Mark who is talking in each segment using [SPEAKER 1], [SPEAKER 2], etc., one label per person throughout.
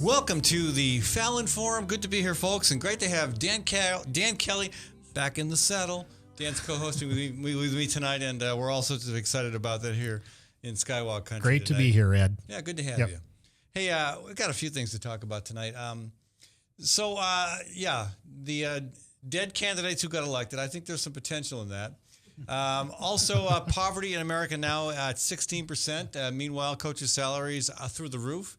[SPEAKER 1] Welcome to the Fallon Forum. Good to be here, folks, and great to have Dan Kelly back in the saddle. Dan's co-hosting with me tonight, and we're all sorts of excited about that here in Skywalk Country.
[SPEAKER 2] Great
[SPEAKER 1] tonight.
[SPEAKER 2] To be here, Ed.
[SPEAKER 1] Yeah, good to have you. Hey, we've got a few things to talk about tonight. The dead candidates who got elected, I think there's some potential in that. Also, poverty in America now at 16%. Meanwhile, coaches' salaries are through the roof.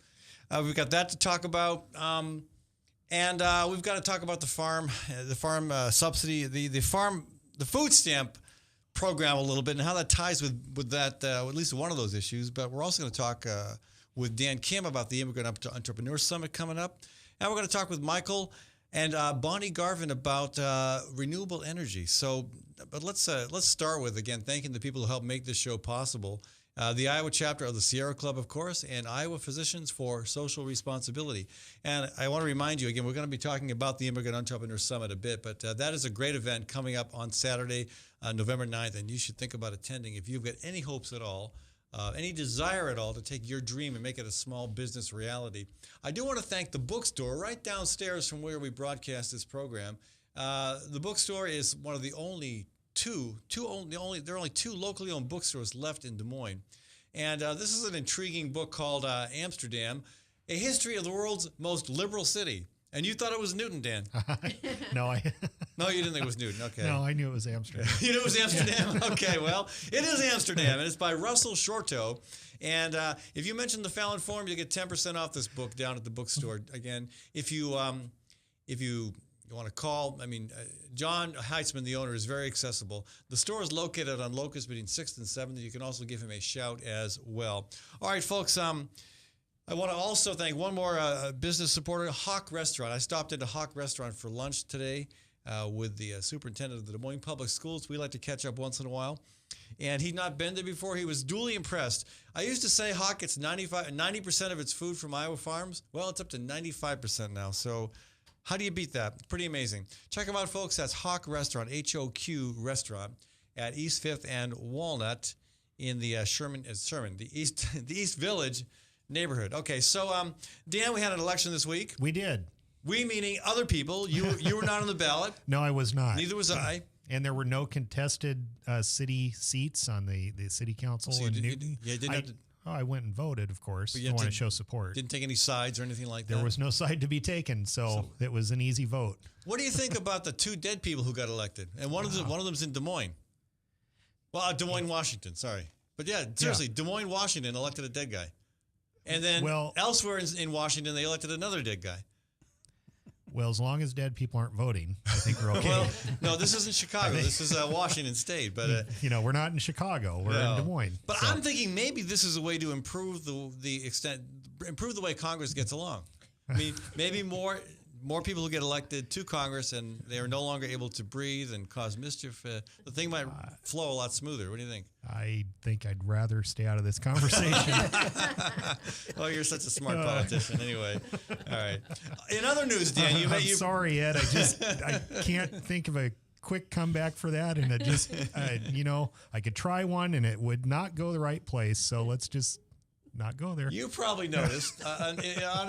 [SPEAKER 1] We've got that to talk about, and we've got to talk about the farm subsidy, the food stamp program a little bit, and how that ties with that, at least one of those issues. But we're also going to talk with Dan Kim about the Immigrant Entrepreneur Summit coming up, and we're going to talk with Michael and Bonnie Garvin about renewable energy. But let's start with, again, thanking the people who helped make this show possible. The Iowa chapter of the Sierra Club, of course, and Iowa Physicians for Social Responsibility. And I want to remind you, again, we're going to be talking about the Immigrant Entrepreneur Summit a bit, but that is a great event coming up on Saturday, November 9th, and you should think about attending if you've got any hopes at all, any desire at all to take your dream and make it a small business reality. I do want to thank the bookstore right downstairs from where we broadcast this program. The bookstore is one of the only there are only two locally owned bookstores left in Des Moines. And this is an intriguing book called Amsterdam, A History of the World's Most Liberal City. And you thought it was Newton, Dan?
[SPEAKER 2] No,
[SPEAKER 1] No, you didn't think it was Newton. Okay.
[SPEAKER 2] No, I knew it was Amsterdam.
[SPEAKER 1] You knew it was Amsterdam? Okay, well, it is Amsterdam, and it's by Russell Shorto. And if you mention the Fallon Forum, you get 10% off this book down at the bookstore. Again, if you want to call, John Heitzman, the owner, is very accessible. The store is located on Locust between 6th and 7th. You can also give him a shout as well. All right, folks, I want to also thank one more business supporter, Hawk Restaurant. I stopped into Hawk Restaurant for lunch today with the superintendent of the Des Moines Public Schools. We like to catch up once in a while. And he'd not been there before. He was duly impressed. I used to say Hawk gets 90% of its food from Iowa farms. Well, it's up to 95% now. So how do you beat that? It's pretty amazing. Check them out, folks. That's Hawk Restaurant, HOQ Restaurant, at East 5th and Walnut in the the East Village neighborhood. Okay, so Dan, we had an election this week.
[SPEAKER 2] We did.
[SPEAKER 1] We meaning other people. You were not on the ballot.
[SPEAKER 2] No, I was not.
[SPEAKER 1] Neither was I.
[SPEAKER 2] And there were no contested city seats on the city council in Newton. I went and voted, of course. I want to show support.
[SPEAKER 1] Didn't take any sides or anything like that?
[SPEAKER 2] There was no side to be taken, so it was an easy vote.
[SPEAKER 1] What do you think about the two dead people who got elected? And one of them's in Des Moines. Well, Des Moines, Washington, sorry. But yeah, seriously, Des Moines, Washington elected a dead guy. And then elsewhere in Washington, they elected another dead guy.
[SPEAKER 2] Well, as long as dead people aren't voting, I think we're okay.
[SPEAKER 1] Well, no, this isn't Chicago. This is Washington State. But
[SPEAKER 2] we're not in Chicago. We're in Des Moines.
[SPEAKER 1] But so. I'm thinking maybe this is a way to improve the way Congress gets along. I mean, maybe more people who get elected to Congress and they are no longer able to breathe and cause mischief. The thing might flow a lot smoother. What do you think?
[SPEAKER 2] I think I'd rather stay out of this conversation.
[SPEAKER 1] Well, you're such a smart politician anyway. All right. In other news, Dan,
[SPEAKER 2] I'm sorry, Ed. I can't think of a quick comeback for that. And it just, I could try one and it would not go the right place. So let's just not go there.
[SPEAKER 1] You probably noticed on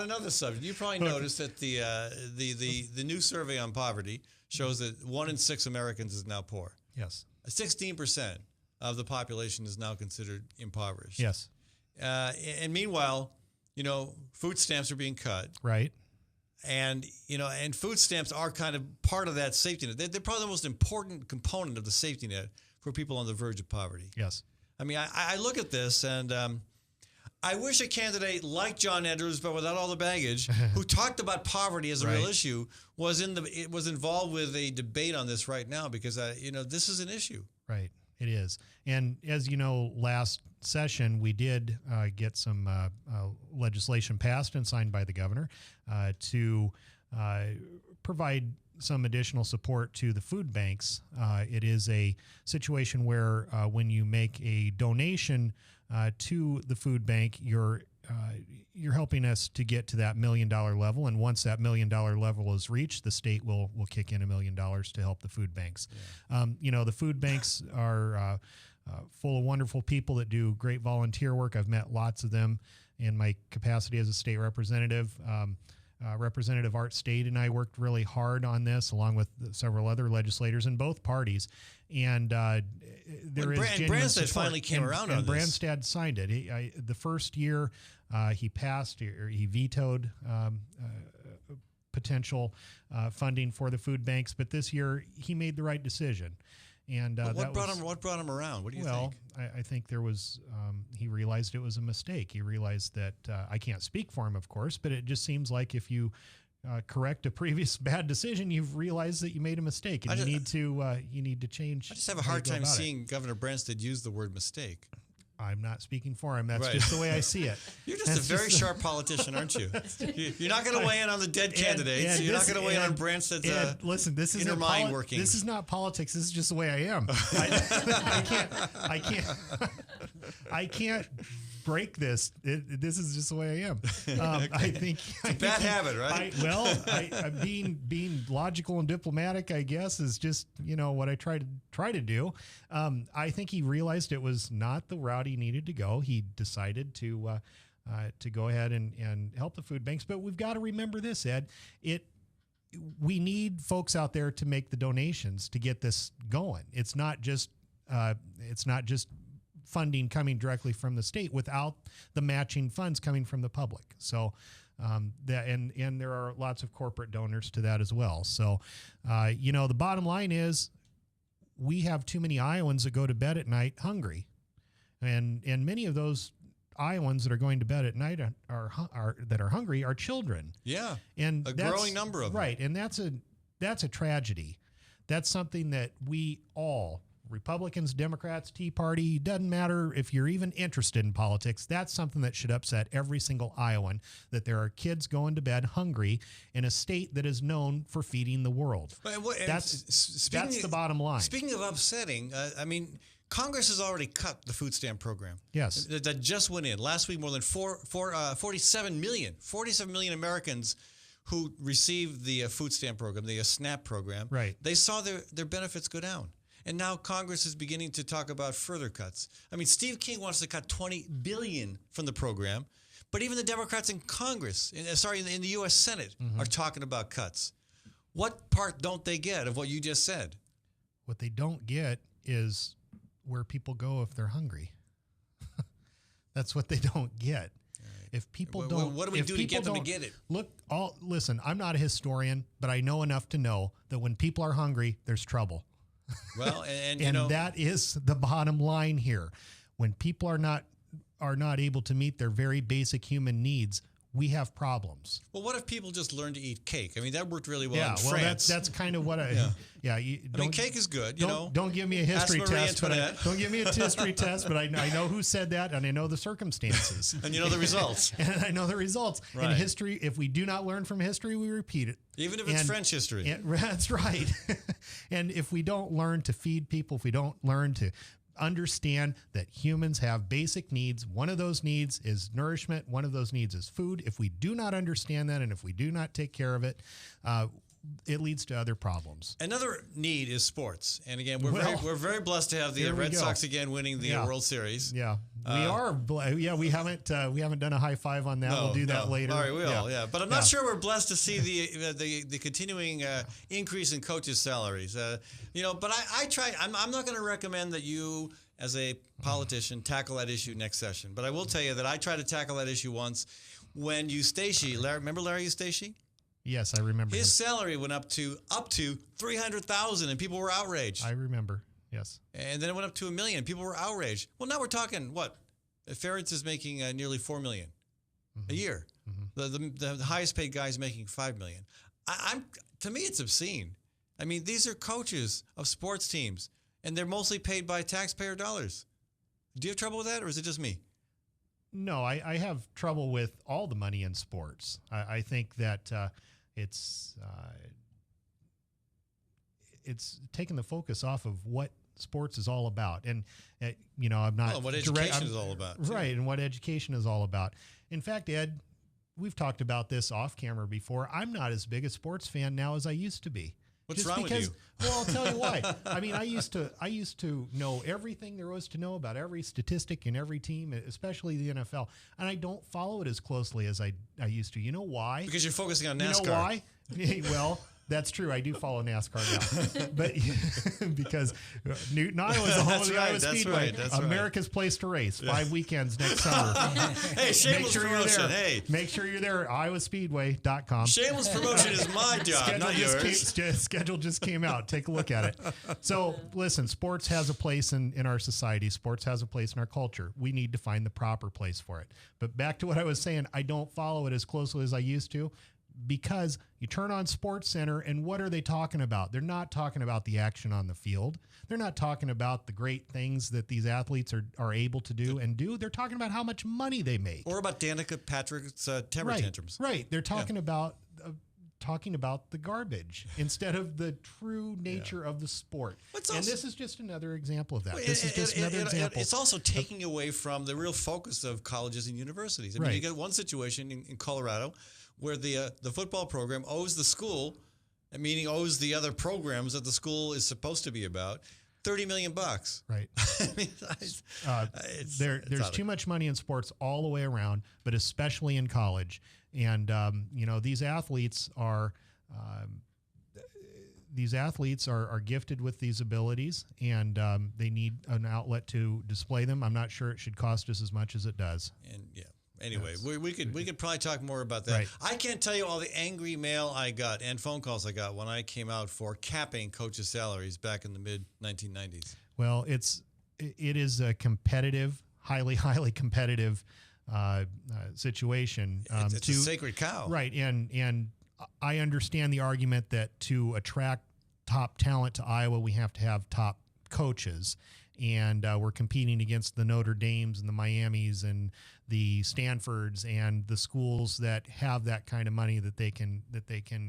[SPEAKER 1] another subject. You probably noticed that the new survey on poverty shows that 1 in 6 Americans is now poor.
[SPEAKER 2] Yes,
[SPEAKER 1] 16% of the population is now considered impoverished.
[SPEAKER 2] Yes,
[SPEAKER 1] and meanwhile, food stamps are being cut.
[SPEAKER 2] Right.
[SPEAKER 1] And and food stamps are kind of part of that safety net. They're probably the most important component of the safety net for people on the verge of poverty.
[SPEAKER 2] Yes.
[SPEAKER 1] I mean, I look at this and. I wish a candidate like John Andrews, but without all the baggage, who talked about poverty as a real issue, was involved with a debate on this right now because this is an issue.
[SPEAKER 2] Right. It is. And as you know, last session, we did get some legislation passed and signed by the governor to provide some additional support to the food banks. It is a situation where when you make a donation to the food bank, you're helping us to get to that $1 million level, and once that $1 million level is reached, the state will kick in $1 million to help the food banks. Yeah. The food banks are full of wonderful people that do great volunteer work. I've met lots of them in my capacity as a state representative. Representative Art State and I worked really hard on this, along with several other legislators in both parties. And
[SPEAKER 1] Branstad finally came around on this.
[SPEAKER 2] Branstad signed it. The first year he passed, or he vetoed potential funding for the food banks, but this year he made the right decision. And
[SPEAKER 1] what brought him around? What do you think?
[SPEAKER 2] I think there was he realized it was a mistake. He realized that I can't speak for him, of course, but it just seems like if you correct a previous bad decision, you've realized that you made a mistake, and you need to change.
[SPEAKER 1] I just have a hard time seeing Governor Branstad use the word mistake.
[SPEAKER 2] I'm not speaking for him. That's just the way I see it.
[SPEAKER 1] You're just a very sharp politician, aren't you? You're not going to weigh in on the dead candidates. You're not going to weigh in on Branstad's
[SPEAKER 2] listen, this is
[SPEAKER 1] inner mind working.
[SPEAKER 2] This is not politics. This is just the way I am. I can't break this. This is just the way I am. I think
[SPEAKER 1] it's a bad habit, right?
[SPEAKER 2] Being logical and diplomatic, I guess, is just what I try to do. I think he realized it was not the route he needed to go. He decided to go ahead and help the food banks. But we've got to remember this, Ed. We need folks out there to make the donations to get this going. It's not just funding coming directly from the state without the matching funds coming from the public. So and there are lots of corporate donors to that as well. So the bottom line is we have too many Iowans that go to bed at night hungry, and many of those Iowans that are going to bed at night are hungry are children.
[SPEAKER 1] Yeah,
[SPEAKER 2] and
[SPEAKER 1] a growing number of them.
[SPEAKER 2] Right, and that's a tragedy. That's something that we all, Republicans, Democrats, Tea Party, doesn't matter if you're even interested in politics, that's something that should upset every single Iowan, that there are kids going to bed hungry in a state that is known for feeding the world. That's the bottom line. Speaking
[SPEAKER 1] of upsetting, Congress has already cut the food stamp program.
[SPEAKER 2] Yes.
[SPEAKER 1] That just went in. Last week, more than 47 million Americans who received the food stamp program, the SNAP program,
[SPEAKER 2] right.
[SPEAKER 1] They saw their benefits go down. And now Congress is beginning to talk about further cuts. Steve King wants to cut $20 billion from the program, but even the Democrats in Congress, in the U.S. Senate, are talking about cuts. What part don't they get of what you just said?
[SPEAKER 2] What they don't get is where people go if they're hungry. That's what they don't get. Right. If people don't,
[SPEAKER 1] what do we do to get them to get it?
[SPEAKER 2] Listen, I'm not a historian, but I know enough to know that when people are hungry, there's trouble.
[SPEAKER 1] Well, and
[SPEAKER 2] that is the bottom line here. When people are not able to meet their very basic human needs, we have problems.
[SPEAKER 1] Well, what if people just learn to eat cake? That worked really well in France.
[SPEAKER 2] That's kind of what
[SPEAKER 1] cake is good.
[SPEAKER 2] Don't give me a history test. Don't give me a history test. But I know who said that, and I know the circumstances,
[SPEAKER 1] and you know the results.
[SPEAKER 2] And I know the results.
[SPEAKER 1] Right.
[SPEAKER 2] And history, if we do not learn from history, we repeat it.
[SPEAKER 1] Even if it's French history.
[SPEAKER 2] That's right. And if we don't learn to feed people, if we don't learn to understand that humans have basic needs, one of those needs is nourishment, one of those needs is food. If we do not understand that, and if we do not take care of it, it leads to other problems.
[SPEAKER 1] Another need is sports, and again, we're very blessed to have the Red Sox again winning the World Series.
[SPEAKER 2] Yeah, we are. Yeah, we haven't done a high five on that. We'll do that later.
[SPEAKER 1] All right, we will. Yeah, but I'm not sure we're blessed to see the continuing increase in coaches' salaries. But I try. I'm not going to recommend that you, as a politician, tackle that issue next session. But I will tell you that I tried to tackle that issue once when Eustace, remember Larry Eustace?
[SPEAKER 2] Yes, I remember.
[SPEAKER 1] His salary went up to $300,000, and people were outraged.
[SPEAKER 2] I remember. Yes.
[SPEAKER 1] And then it went up to $1 million. People were outraged. Well, now we're talking what? Ferentz is making nearly $4 million a year. The highest paid guy is making $5 million. To me, it's obscene. These are coaches of sports teams. and they're mostly paid by taxpayer dollars. Do you have trouble with that, or is it just me?
[SPEAKER 2] No, I have trouble with all the money in sports. I think that it's taking the focus off of what sports is all about. And, I'm not...
[SPEAKER 1] Well, what education is all about. Too.
[SPEAKER 2] Right, and what education is all about. In fact, Ed, we've talked about this off camera before. I'm not as big a sports fan now as I used to be.
[SPEAKER 1] What's wrong with you?
[SPEAKER 2] Well, I'll tell you why. I mean, I used to know everything there was to know about every statistic in every team, especially the NFL, and I don't follow it as closely as I used to. You know why?
[SPEAKER 1] Because you're focusing on NASCAR.
[SPEAKER 2] You know why? Well, that's true. I do follow NASCAR now, but because Newton, Iowa is the home of the Iowa Speedway.
[SPEAKER 1] That's
[SPEAKER 2] America's place to race. 5 weekends next summer.
[SPEAKER 1] Hey, shameless promotion. Hey,
[SPEAKER 2] make sure you're there. iowaspeedway.com.
[SPEAKER 1] Shameless promotion is my job, not yours.
[SPEAKER 2] Schedule just came out. Take a look at it. So, listen, sports has a place in our society. Sports has a place in our culture. We need to find the proper place for it. But back to what I was saying, I don't follow it as closely as I used to. Because you turn on Sports Center and what are they talking about? They're not talking about the action on the field. They're not talking about the great things that these athletes are able to do and do. They're talking about how much money they make.
[SPEAKER 1] Or about Danica Patrick's temper tantrums.
[SPEAKER 2] Right. They're talking about the garbage instead of the true nature of the sport. And this is just another example of that. This is just another example.
[SPEAKER 1] It's also taking away from the real focus of colleges and universities. I mean, you get one situation in Colorado where the football program owes the school, meaning owes the other programs that the school is supposed to be about, $30 million.
[SPEAKER 2] Right.
[SPEAKER 1] I mean,
[SPEAKER 2] there's too much money in sports all the way around, but especially in college. And these athletes are gifted with these abilities, and they need an outlet to display them. I'm not sure it should cost us as much as it does.
[SPEAKER 1] And yeah. Anyway, we could probably talk more about that.
[SPEAKER 2] Right.
[SPEAKER 1] I can't tell you all the angry mail I got and phone calls I got when I came out for capping coaches' salaries back in the mid-1990s.
[SPEAKER 2] Well, it is a competitive, highly competitive situation.
[SPEAKER 1] It's a sacred cow,
[SPEAKER 2] right? And I understand the argument that to attract top talent to Iowa, we have to have top coaches. And we're competing against the Notre Dames and the Miamis and the Stanfords and the schools that have that kind of money that they can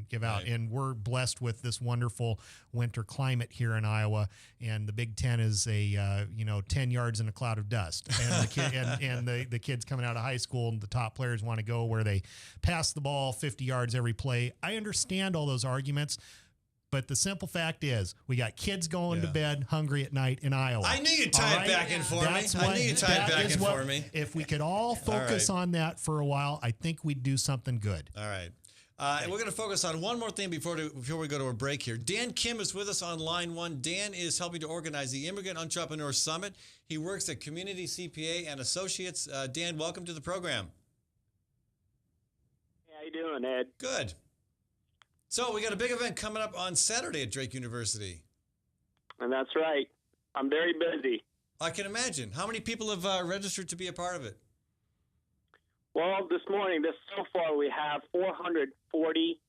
[SPEAKER 2] give out.
[SPEAKER 1] Right.
[SPEAKER 2] And we're blessed with this wonderful winter climate here in Iowa. And the Big Ten is 10 yards in a cloud of dust. And the kids coming out of high school and the top players want to go where they pass the ball 50 yards every play. I understand all those arguments. But the simple fact is, we got kids going to bed hungry at night in Iowa.
[SPEAKER 1] I knew you'd tie it back in for me.
[SPEAKER 2] If we could all focus on that for a while, I think we'd do something good.
[SPEAKER 1] All right. And we're going to focus on one more thing before we go to a break here. Dan Kim is with us on line one. Dan is helping to organize the Immigrant Entrepreneur Summit. He works at Community CPA and Associates. Dan, welcome to the program.
[SPEAKER 3] How you doing, Ed?
[SPEAKER 1] Good. So we got a big event coming up on Saturday at Drake University.
[SPEAKER 3] And that's right. I'm very busy.
[SPEAKER 1] I can imagine. How many people have registered to be a part of it?
[SPEAKER 3] Well, so far we have 440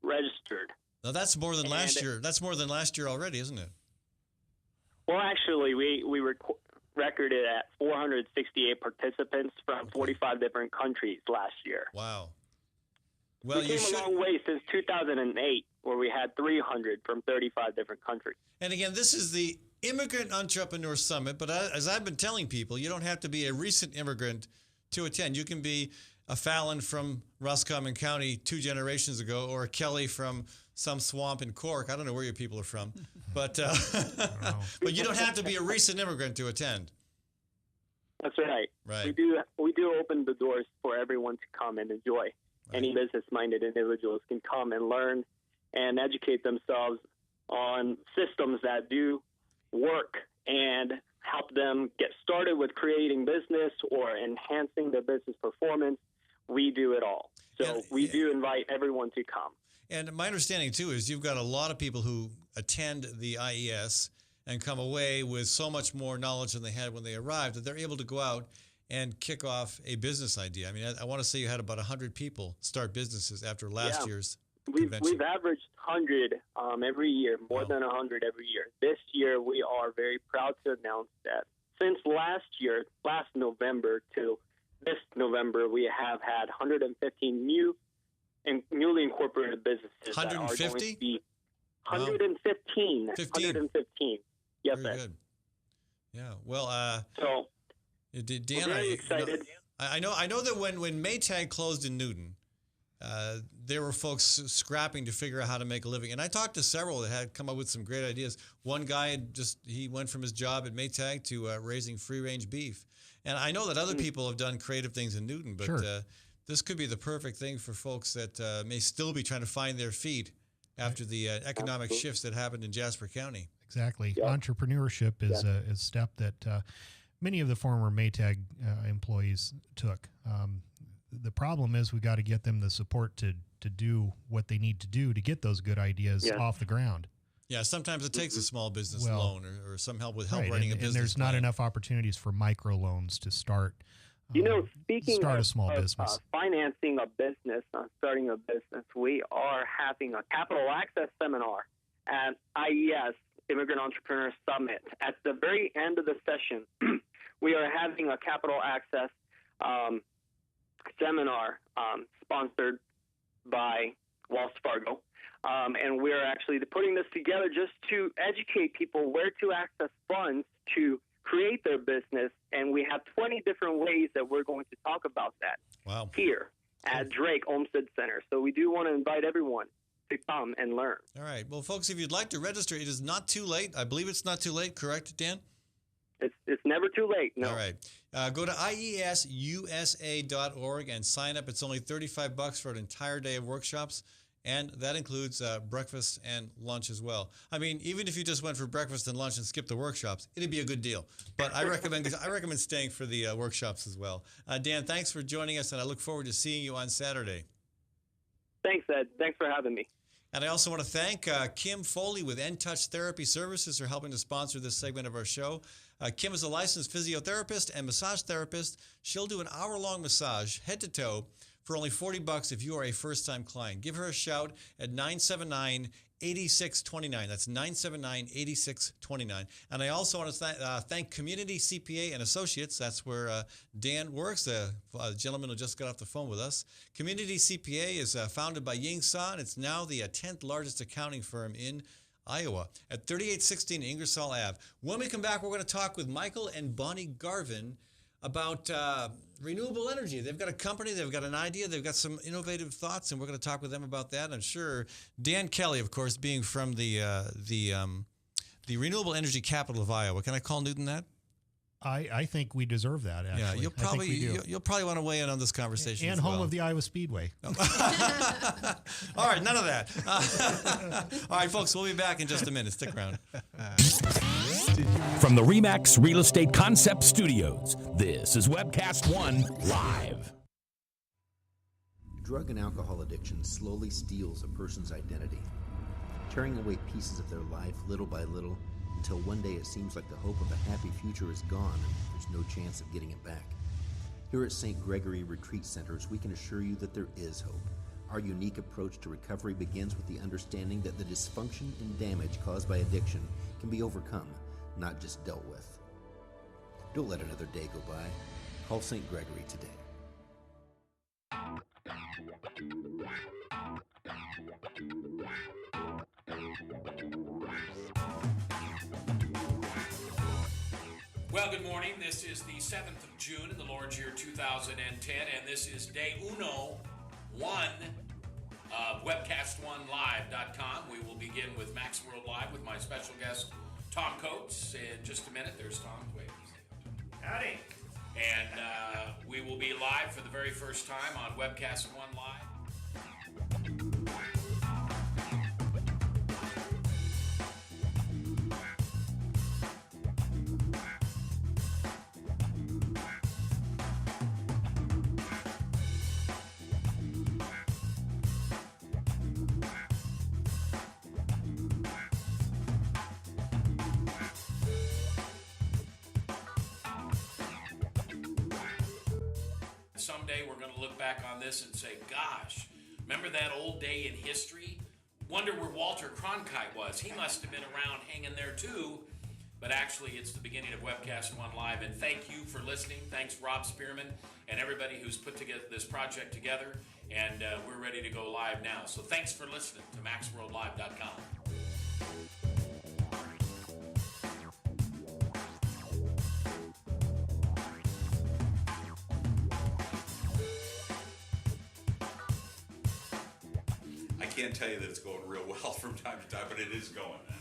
[SPEAKER 3] registered.
[SPEAKER 1] Now that's more than last year. That's more than last year already, isn't it?
[SPEAKER 3] Well, actually, we recorded at 468 participants from 45 different countries last year.
[SPEAKER 1] Wow. Well,
[SPEAKER 3] we came a long way since 2008, where we had 300 from 35 different countries.
[SPEAKER 1] And again, this is the Immigrant Entrepreneur Summit, but as I've been telling people, you don't have to be a recent immigrant to attend. You can be a Fallon from Roscommon County 2 generations ago, or a Kelly from some swamp in Cork. I don't know where your people are from, but but you don't have to be a recent immigrant to attend.
[SPEAKER 3] That's right.
[SPEAKER 1] Right.
[SPEAKER 3] We do open the doors for everyone to come and enjoy. Right. Any business-minded individuals can come and learn and educate themselves on systems that do work and help them get started with creating business or enhancing their business performance. We do it all. So we do invite everyone to come.
[SPEAKER 1] And my understanding, too, is you've got a lot of people who attend the IES and come away with so much more knowledge than they had when they arrived that they're able to go out and kick off a business idea. I mean, I want to say you had about 100 people start businesses after last year's convention.
[SPEAKER 3] We've averaged 100 every year, more
[SPEAKER 1] Wow.
[SPEAKER 3] than 100 every year. This year, we are very proud to announce that since last November to this November, we have had 115 newly incorporated businesses that are going
[SPEAKER 1] 150?
[SPEAKER 3] to be
[SPEAKER 1] Wow.
[SPEAKER 3] 115. 115. Yes,
[SPEAKER 1] Very
[SPEAKER 3] sir.
[SPEAKER 1] good. Yeah. Well,
[SPEAKER 3] So
[SPEAKER 1] Dan,
[SPEAKER 3] we're very excited.
[SPEAKER 1] I know that when Maytag closed in Newton, there were folks scrapping to figure out how to make a living. And I talked to several that had come up with some great ideas. One guy he went from his job at Maytag to raising free-range beef. And I know that other people have done creative things in Newton, but
[SPEAKER 2] Sure.
[SPEAKER 1] This could be the perfect thing for folks that may still be trying to find their feet after the economic
[SPEAKER 3] Absolutely.
[SPEAKER 1] shifts that happened in Jasper County.
[SPEAKER 2] Exactly.
[SPEAKER 3] Yeah.
[SPEAKER 2] Entrepreneurship is a step that many of the former Maytag employees took. The problem is we got to get them the support to do what they need to do to get those good ideas
[SPEAKER 3] Yes.
[SPEAKER 2] off the ground.
[SPEAKER 1] Yeah, sometimes it takes a small business
[SPEAKER 2] Well,
[SPEAKER 1] loan or some help with
[SPEAKER 2] Right.
[SPEAKER 1] writing a
[SPEAKER 2] And
[SPEAKER 1] business
[SPEAKER 2] there's not
[SPEAKER 1] plan.
[SPEAKER 2] enough opportunities for microloans to start.
[SPEAKER 3] Speaking
[SPEAKER 2] start a
[SPEAKER 3] of,
[SPEAKER 2] small
[SPEAKER 3] of,
[SPEAKER 2] business.
[SPEAKER 3] Financing a business, starting a business, we are having a capital access seminar at IES, Immigrant Entrepreneur Summit. At the very end of the session, we are having a capital access seminar sponsored by Wells Fargo. And we're actually putting this together just to educate people where to access funds to create their business. And we have 20 different ways that we're going to talk about that
[SPEAKER 1] Wow.
[SPEAKER 3] here at Drake Olmsted Center. So we do want to invite everyone to come and learn.
[SPEAKER 1] All right. Well, folks, if you'd like to register, it is not too late. I believe it's not too late, correct, Dan?
[SPEAKER 3] It's never too late. No.
[SPEAKER 1] All right. Go to iesusa.org and sign up. It's only $35 for an entire day of workshops, and that includes breakfast and lunch as well. I mean, even if you just went for breakfast and lunch and skipped the workshops, it'd be a good deal. But I recommend staying for the workshops as well. Dan, thanks for joining us, and I look forward to seeing you on Saturday.
[SPEAKER 3] Thanks, Ed. Thanks for having me.
[SPEAKER 1] And I also want to thank Kim Foley with N-Touch Therapy Services for helping to sponsor this segment of our show. Kim is a licensed physiotherapist and massage therapist. She'll do an hour-long massage, head to toe, for only $40 if you are a first-time client. Give her a shout at 979-8629. That's 979-8629. And I also want to thank Community CPA and Associates. That's where Dan works, the gentleman who just got off the phone with us. Community CPA is founded by Ying Sa, and it's now the 10th largest accounting firm in Iowa at 3816 Ingersoll Ave. When we come back, we're going to talk with Michael and Bonnie Garvin about renewable energy. They've got a company, they've got an idea, they've got some innovative thoughts, and we're going to talk with them about that. I'm sure Dan Kelly, of course, being from the renewable energy capital of Iowa. Can I call Newton that?
[SPEAKER 2] I think we deserve that, actually.
[SPEAKER 1] Yeah, you'll
[SPEAKER 2] I think we do.
[SPEAKER 1] you'll probably want to weigh in on this conversation.
[SPEAKER 2] And
[SPEAKER 1] as
[SPEAKER 2] home
[SPEAKER 1] well.
[SPEAKER 2] of the Iowa Speedway.
[SPEAKER 1] All right, none of that. All right, folks, we'll be back in just a minute. Stick around.
[SPEAKER 4] From the RE/MAX Real Estate Concept Studios, this is Webcast One Live.
[SPEAKER 5] Drug and alcohol addiction slowly steals a person's identity, tearing away pieces of their life little by little until one day it seems like the hope of a happy future is gone and there's no chance of getting it back. Here at St. Gregory Retreat Centers, we can assure you that there is hope. Our unique approach to recovery begins with the understanding that the dysfunction and damage caused by addiction can be overcome, not just dealt with. Don't let another day go by. Call St. Gregory today.
[SPEAKER 6] Well, good morning. This is the 7th of June in the Lord's year 2010, and this is day one of webcast1live.com. We will begin with Max World Live with my special guest, Tom Coates. In just a minute, there's Tom. Wait. Howdy. And we will be live for the very first time on Webcast One Live. Someday we're going to look back on this and say, gosh, remember that old day in history wonder where Walter Cronkite was. He must have been around hanging there too. But actually, it's the beginning of Webcast One Live. And thank you for listening. Thanks, Rob Spearman, and everybody who's put together this project together. And we're ready to go live now. So thanks for listening to MaxWorldLive.com.
[SPEAKER 7] I can't tell you that it's going real well from time to time, but it is going, man.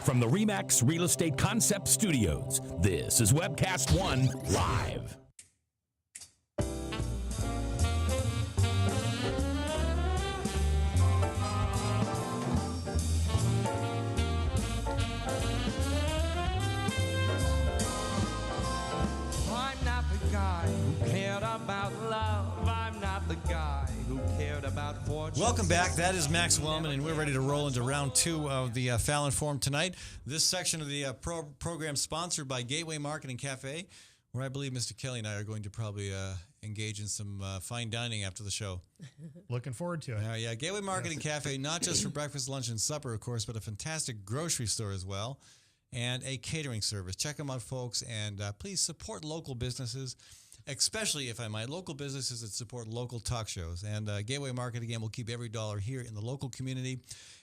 [SPEAKER 4] From the RE/MAX Real Estate Concept Studios, this is Webcast One Live.
[SPEAKER 8] I'm not the guy who cared about love. I'm not the guy who cared about fortune.
[SPEAKER 1] Welcome back. That is Max Wellman, and we're ready to roll into round two of the Fallon Forum tonight. This section of the program sponsored by Gateway Market and Cafe, where I believe Mr. Kelly and I are going to probably engage in some fine dining after the show.
[SPEAKER 2] Looking forward to it.
[SPEAKER 1] Yeah, Gateway Market and Cafe, not just for breakfast, lunch, and supper, of course, but a fantastic grocery store as well, and a catering service. Check them out, folks, and please support local businesses, especially, if I might, local businesses that support local talk shows. And Gateway Market, again, will keep every dollar here in the local community,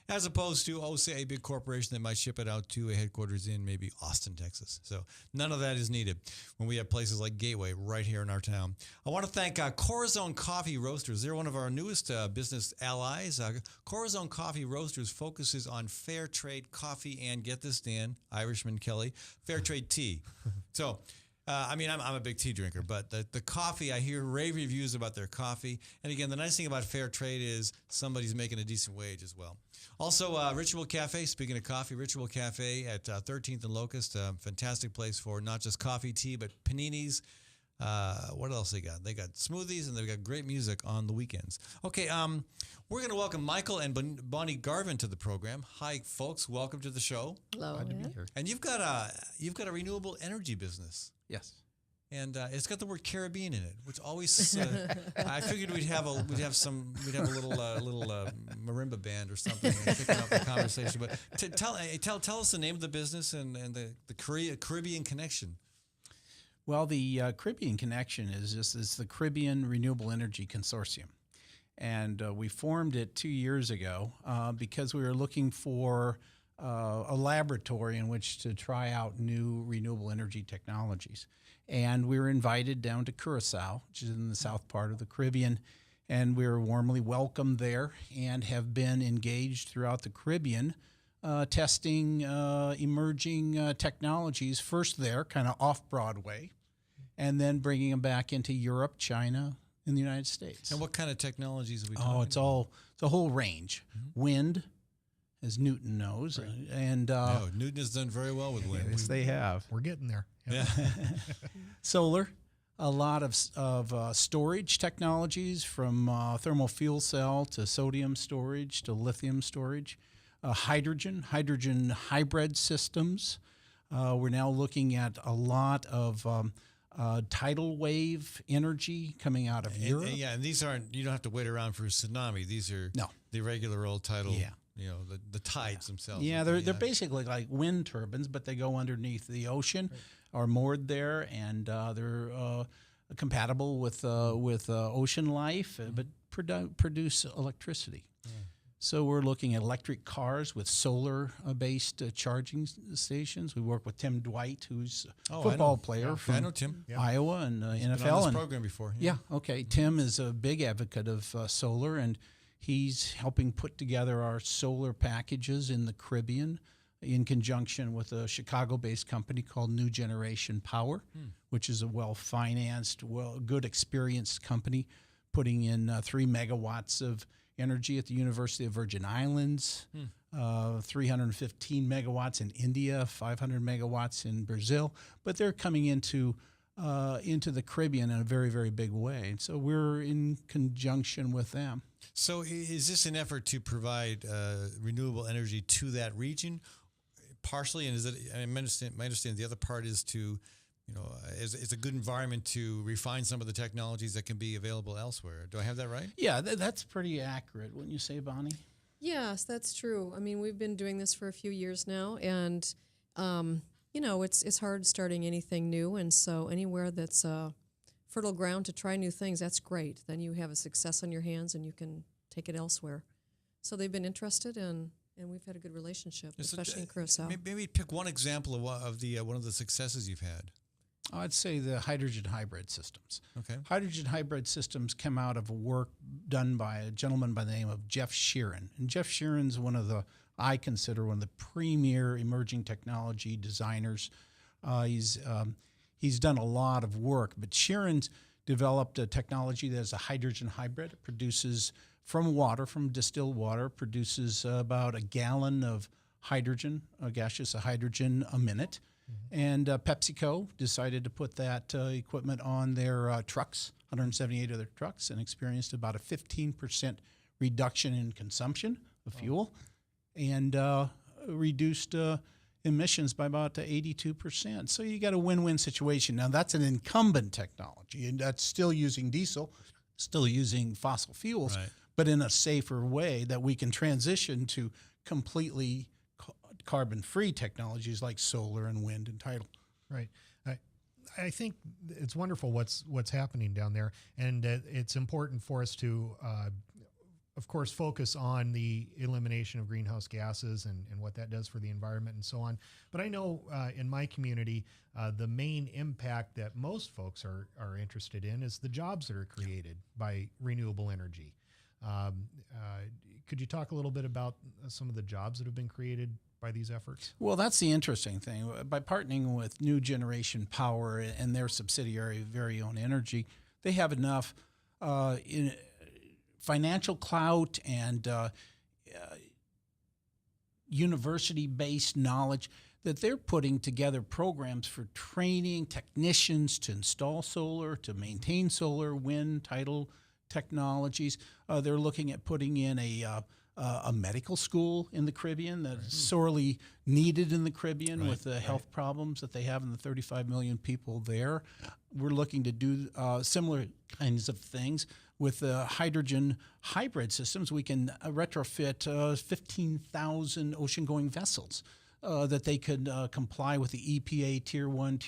[SPEAKER 1] as opposed to, say, a big corporation that might ship it out to a headquarters in maybe Austin, Texas. So none of that is needed when we have places like Gateway right here in our town. I want to thank Corazon Coffee Roasters. They're one of our newest business allies. Corazon Coffee Roasters focuses on fair trade coffee and, get this, Dan, Irishman Kelly, fair trade tea. So, I'm a big tea drinker, but the coffee, I hear rave reviews about their coffee. And again, the nice thing about fair trade is somebody's making a decent wage as well. Also, Ritual Cafe, speaking of coffee, Ritual Cafe at 13th and Locust, fantastic place for not just coffee, tea, but paninis. What else they got? They got smoothies, and they've got great music on the weekends. Okay, we're going to welcome Michael and Bonnie Garvin to the program. Hi, folks. Welcome to the show.
[SPEAKER 9] Hello.
[SPEAKER 2] Glad to be here.
[SPEAKER 1] And you've got a renewable energy business.
[SPEAKER 10] Yes.
[SPEAKER 1] And it's got the word Caribbean in it, which always I figured we'd have a little marimba band or something kicking off the conversation. But tell us the name of the business and the Caribbean connection.
[SPEAKER 10] Well, the Caribbean connection is the Caribbean Renewable Energy Consortium, and we formed it 2 years ago because we were looking for a laboratory in which to try out new renewable energy technologies. And we were invited down to Curacao, which is in the south part of the Caribbean, and we were warmly welcomed there and have been engaged throughout the Caribbean testing emerging technologies, first there, kind of off-Broadway, and then bringing them back into Europe, China, and the United States.
[SPEAKER 1] And what kind of technologies are we talking about?
[SPEAKER 10] It's a whole range. Wind, as Newton knows.
[SPEAKER 1] Right.
[SPEAKER 10] And
[SPEAKER 1] Newton has done very well with wind.
[SPEAKER 10] yes, they have.
[SPEAKER 2] We're getting there.
[SPEAKER 1] Yeah.
[SPEAKER 10] Solar, a lot of storage technologies, from thermal fuel cell to sodium storage to lithium storage. Hydrogen hybrid systems. We're now looking at a lot of tidal wave energy coming out of Europe.
[SPEAKER 1] And these aren't, you don't have to wait around for a tsunami. These are the regular old tidal, the tides themselves.
[SPEAKER 10] Yeah, they're basically like wind turbines, but they go underneath the ocean, are moored there, and they're compatible with ocean life, but produce electricity. Yeah. So we're looking at electric cars with solar-based charging stations. We work with Tim Dwight, who's a football player from
[SPEAKER 1] I know Tim.
[SPEAKER 10] Iowa and NFL.
[SPEAKER 1] Been on this program before.
[SPEAKER 10] Yeah, okay. Tim is a big advocate of solar, and he's helping put together our solar packages in the Caribbean in conjunction with a Chicago-based company called New Generation Power, which is a well-financed, good experienced company, putting in 3 megawatts of energy at the University of Virgin Islands, 315 megawatts in India, 500 megawatts in Brazil. But they're coming into the Caribbean in a very, very big way. And so we're in conjunction with them.
[SPEAKER 1] So is this an effort to provide renewable energy to that region partially? And is it, I understand the other part is to is a good environment to refine some of the technologies that can be available elsewhere. Do I have that right?
[SPEAKER 10] Yeah, that's pretty accurate, wouldn't you say, Bonnie?
[SPEAKER 9] Yes, that's true. I mean, we've been doing this for a few years now, and it's hard starting anything new, and so anywhere that's fertile ground to try new things, that's great. Then you have a success on your hands, and you can take it elsewhere. So they've been interested, and we've had a good relationship, especially in Curacao.
[SPEAKER 1] Maybe pick one example of one of the successes you've had.
[SPEAKER 10] I'd say the hydrogen hybrid systems.
[SPEAKER 1] Okay.
[SPEAKER 10] Hydrogen hybrid systems come out of work done by a gentleman by the name of Jeff Sheeran. And Jeff Sheeran's I consider one of the premier emerging technology designers. He's done a lot of work, but Sheeran's developed a technology that is a hydrogen hybrid. It produces from distilled water, produces about a gallon of hydrogen, gaseous hydrogen a minute. And PepsiCo decided to put that equipment on their trucks, 178 of their trucks, and experienced about a 15% reduction in consumption of fuel and reduced emissions by about 82%. So you got a win-win situation. Now, that's an incumbent technology, and that's still using diesel, still using fossil fuels,
[SPEAKER 1] right,
[SPEAKER 10] but in a safer way that we can transition to completely carbon-free technologies like solar and wind and tidal.
[SPEAKER 2] Right. I think it's wonderful what's happening down there, and it's important for us to, of course, focus on the elimination of greenhouse gases and what that does for the environment and so on. But I know in my community, the main impact that most folks are interested in is the jobs that are created by renewable energy. Could you talk a little bit about some of the jobs that have been created by these efforts?
[SPEAKER 10] Well, that's the interesting thing. By partnering with New Generation Power and their subsidiary, Very Own Energy, they have enough financial clout and university-based knowledge that they're putting together programs for training technicians to install solar, to maintain solar, wind, tidal technologies. They're looking at putting in a medical school in the Caribbean that's sorely needed in the Caribbean with the health problems that they have in the 35 million people there. We're looking to do similar kinds of things with hydrogen hybrid systems. We can retrofit 15,000 ocean-going vessels that they could comply with the EPA Tier 1,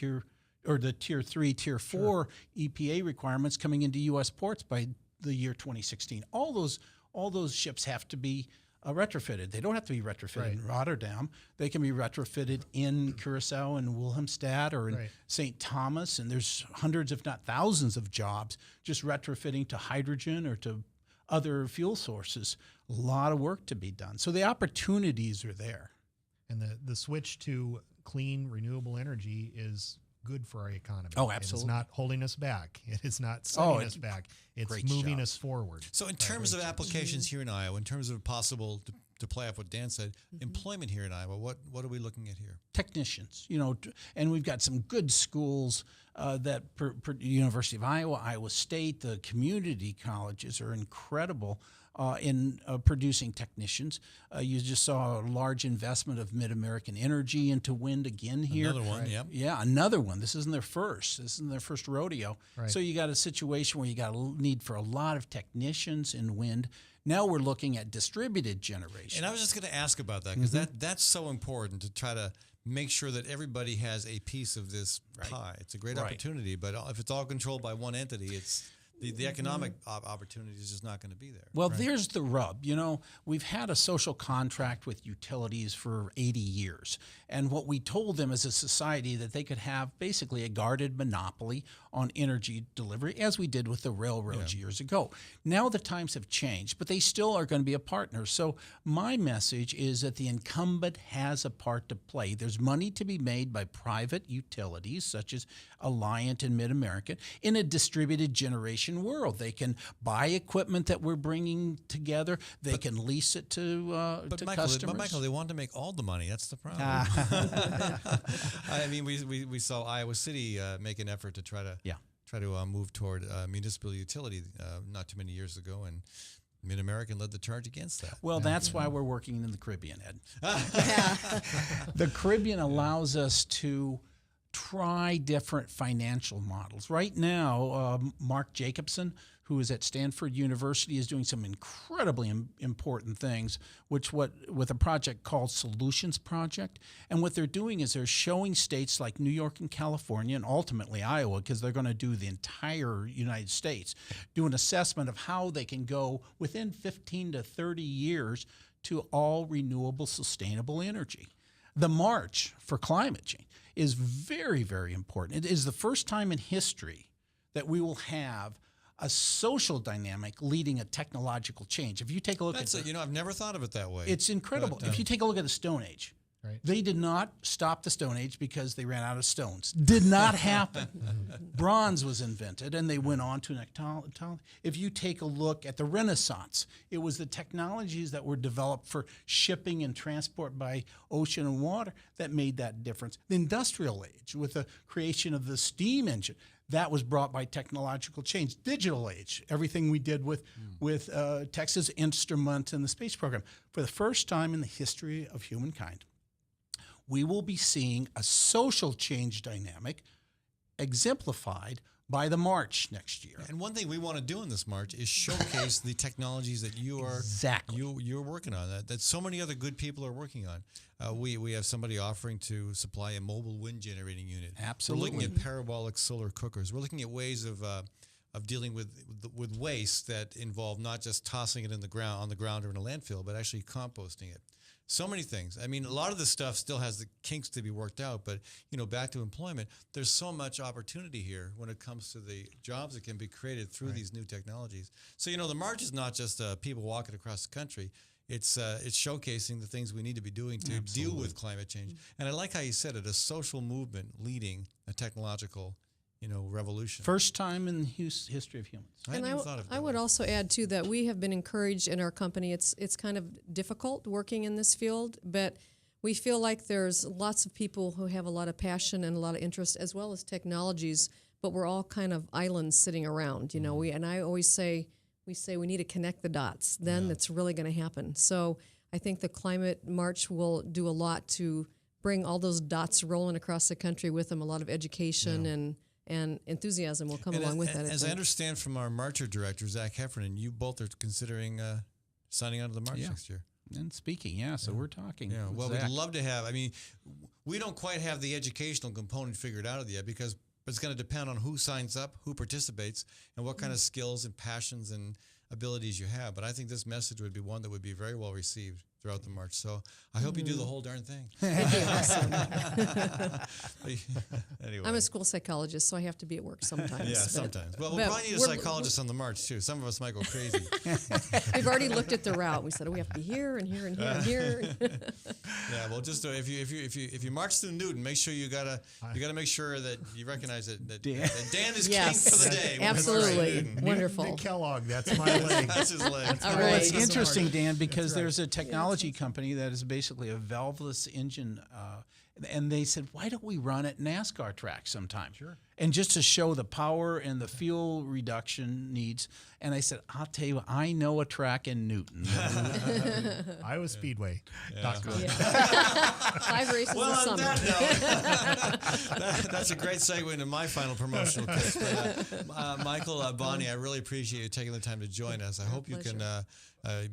[SPEAKER 10] the Tier 3, Tier 4 EPA requirements coming into U.S. ports by the year 2016. All those ships have to be retrofitted. They don't have to be retrofitted in Rotterdam. They can be retrofitted in Curacao and Wilhelmstad or in St. Thomas, and there's hundreds, if not thousands, of jobs just retrofitting to hydrogen or to other fuel sources. A lot of work to be done. So the opportunities are there.
[SPEAKER 2] And the switch to clean, renewable energy is good for our economy.
[SPEAKER 10] Oh, absolutely.
[SPEAKER 2] It's not holding us back. It is not setting us back. It's moving us forward.
[SPEAKER 1] So in terms of applications here in Iowa, in terms of possible, to play off what Dan said, employment here in Iowa, what are we looking at here?
[SPEAKER 10] Technicians, and we've got some good schools that University of Iowa, Iowa State, the community colleges are incredible in producing technicians. You just saw a large investment of Mid-American Energy into wind again here.
[SPEAKER 1] Another one,
[SPEAKER 10] Yeah, another one. This isn't their first. This isn't their first rodeo.
[SPEAKER 2] Right.
[SPEAKER 10] So you got a situation where you got a need for a lot of technicians in wind. Now we're looking at distributed generation.
[SPEAKER 1] And I was just going to ask about that because that's so important to try to make sure that everybody has a piece of this pie. It's a great opportunity, but if it's all controlled by one entity, it's the economic opportunity is just not going to be there.
[SPEAKER 10] Well, there's the rub. We've had a social contract with utilities for 80 years. And what we told them as a society that they could have basically a guarded monopoly on energy delivery, as we did with the railroads years ago. Now the times have changed, but they still are going to be a partner. So my message is that the incumbent has a part to play. There's money to be made by private utilities, such as Alliant and Mid-American, in a distributed generation world. They can buy equipment that we're bringing together. They can lease it to customers.
[SPEAKER 1] But Michael, they want to make all the money. That's the problem. I mean, we saw Iowa City make an effort to try to move toward municipal utility not too many years ago, and Mid-American led the charge against that.
[SPEAKER 10] Well, that's why we're working in the Caribbean, Ed. The Caribbean allows us to try different financial models. Right now, Mark Jacobson, who is at Stanford University, is doing some incredibly important things, with a project called Solutions Project. And what they're doing is they're showing states like New York and California, and ultimately Iowa, because they're going to do the entire United States, do an assessment of how they can go within 15 to 30 years to all renewable, sustainable energy. The March for Climate Change is very, very important. It is the first time in history that we will have a social dynamic leading a technological change. If you take a look
[SPEAKER 1] I've never thought of it that way.
[SPEAKER 10] It's incredible. If you take a look at the Stone Age,
[SPEAKER 2] Right.
[SPEAKER 10] they did not stop the Stone Age because they ran out of stones. Did not happen. Bronze was invented, and they went on to technology. If you take a look at the Renaissance, it was the technologies that were developed for shipping and transport by ocean and water that made that difference. The Industrial Age, with the creation of the steam engine, that was brought by technological change. Digital Age, everything we did with Texas Instruments and the space program. For the first time in the history of humankind, we will be seeing a social change dynamic exemplified by the March next year.
[SPEAKER 1] And one thing we want to do in this March is showcase the technologies that you're working on, that so many other good people are working on. We have somebody offering to supply a mobile wind generating unit.
[SPEAKER 10] Absolutely.
[SPEAKER 1] We're looking at parabolic solar cookers. We're looking at ways of dealing with waste that involve not just tossing it on the ground or in a landfill, but actually composting it. So many things. I mean, a lot of this stuff still has the kinks to be worked out, but, back to employment, there's so much opportunity here when it comes to the jobs that can be created through these new technologies. So, the March is not just people walking across the country. It's showcasing the things we need to be doing to deal with climate change. And I like how you said it, a social movement leading a technological revolution.
[SPEAKER 10] First time in the history of humans.
[SPEAKER 9] I would also add, too, that we have been encouraged in our company. It's kind of difficult working in this field, but we feel like there's lots of people who have a lot of passion and a lot of interest, as well as technologies, but we're all kind of islands sitting around, and I always say, we need to connect the dots. Then it's really going to happen. So I think the Climate March will do a lot to bring all those dots rolling across the country with them, a lot of education and enthusiasm will come along with that.
[SPEAKER 1] As I understand from our Marcher director, Zach Heffernan, you both are considering signing on to the March next year.
[SPEAKER 10] And speaking, so we're talking.
[SPEAKER 1] Yeah, well, we'd love to have. I mean, we don't quite have the educational component figured out yet because it's going to depend on who signs up, who participates, and what kind of skills and passions and abilities you have. But I think this message would be one that would be very well received throughout the March. So I hope you do the whole darn thing. Anyway.
[SPEAKER 9] I'm a school psychologist, so I have to be at work sometimes.
[SPEAKER 1] Yeah, sometimes. Well, we'll probably need a psychologist on the March, too. Some of us might go crazy.
[SPEAKER 9] We've already looked at the route. We said, we have to be here and here and here and here.
[SPEAKER 1] Yeah, well, just if you march through Newton, make sure you gotta make sure that you recognize that Dan is king for the day.
[SPEAKER 9] Absolutely. Wonderful.
[SPEAKER 2] Newton Kellogg, that's my leg.
[SPEAKER 1] That's his leg.
[SPEAKER 9] All
[SPEAKER 10] Well,
[SPEAKER 9] right.
[SPEAKER 10] it's interesting, Dan, because there's a technology company that is basically a valveless engine, and they said, why don't we run at NASCAR tracks sometime? Sure. And just to show the power and the fuel reduction needs. And I said, I'll tell you, I know a track in Newton.
[SPEAKER 2] Iowa Speedway.
[SPEAKER 9] Yeah. 5 races
[SPEAKER 1] Well,
[SPEAKER 9] this
[SPEAKER 1] on
[SPEAKER 9] summer.
[SPEAKER 1] that note, that's a great segue into my final promotional pitch. But, Michael, Bonnie, I really appreciate you taking the time to join us. I hope you can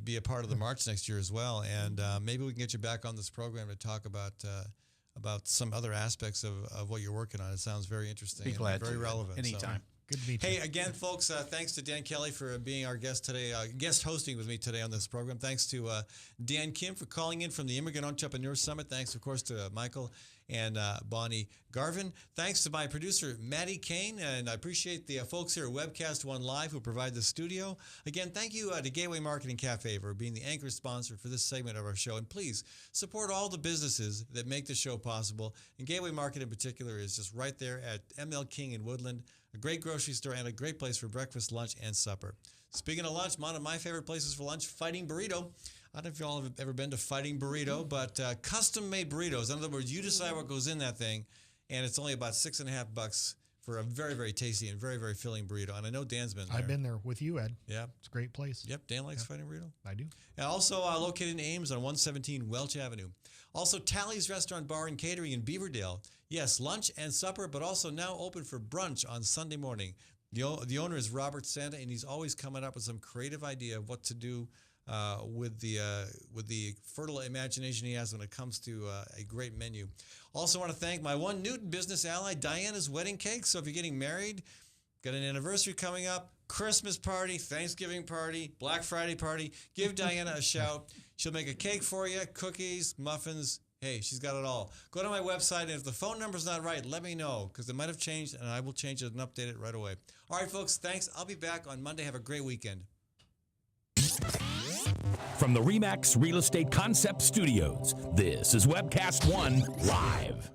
[SPEAKER 1] be a part of the March next year as well. And maybe we can get you back on this program to talk about some other aspects of what you're working on. It sounds very interesting.
[SPEAKER 10] Be glad
[SPEAKER 1] and very
[SPEAKER 10] to.
[SPEAKER 1] relevant.
[SPEAKER 10] Anytime.
[SPEAKER 2] Good to meet you.
[SPEAKER 1] Hey, again, folks, thanks to Dan Kelly for being our guest today, guest hosting with me today on this program. Thanks to Dan Kim for calling in from the Immigrant Entrepreneur Summit. Thanks, of course, to Michael and Bonnie Garvin. Thanks to my producer, Maddie Kane, and I appreciate the folks here at Webcast One Live who provide the studio. Again, thank you to Gateway Marketing Cafe for being the anchor sponsor for this segment of our show. And please support all the businesses that make the show possible. And Gateway Market in particular is just right there at ML King in Woodland, a great grocery store and a great place for breakfast, lunch, and supper. Speaking of lunch, one of my favorite places for lunch, Fighting Burrito. I don't know if y'all have ever been to Fighting Burrito, but custom-made burritos. In other words, you decide what goes in that thing, and it's only about $6.50 for a very, very tasty and very, very filling burrito. And I know Dan's been there.
[SPEAKER 2] I've been there with you, Ed.
[SPEAKER 1] Yeah.
[SPEAKER 2] It's a great place.
[SPEAKER 1] Yep, Dan likes Fighting Burrito.
[SPEAKER 2] I do.
[SPEAKER 1] And also located in Ames on 117 Welch Avenue. Also, Tally's Restaurant Bar and Catering in Beaverdale. Yes, lunch and supper, but also now open for brunch on Sunday morning. The owner is Robert Santa, and he's always coming up with some creative idea of what to do with the fertile imagination he has when it comes to a great menu. Also want to thank my one Newton business ally, Diana's Wedding Cake. So if you're getting married, got an anniversary coming up, Christmas party, Thanksgiving party, Black Friday party, give Diana a shout. She'll make a cake for you, cookies, muffins. Hey, she's got it all. Go to my website, and if the phone number's not right, let me know, because it might have changed, and I will change it and update it right away. All right, folks, thanks. I'll be back on Monday. Have a great weekend.
[SPEAKER 4] From the RE/MAX Real Estate Concept Studios, this is Webcast One Live.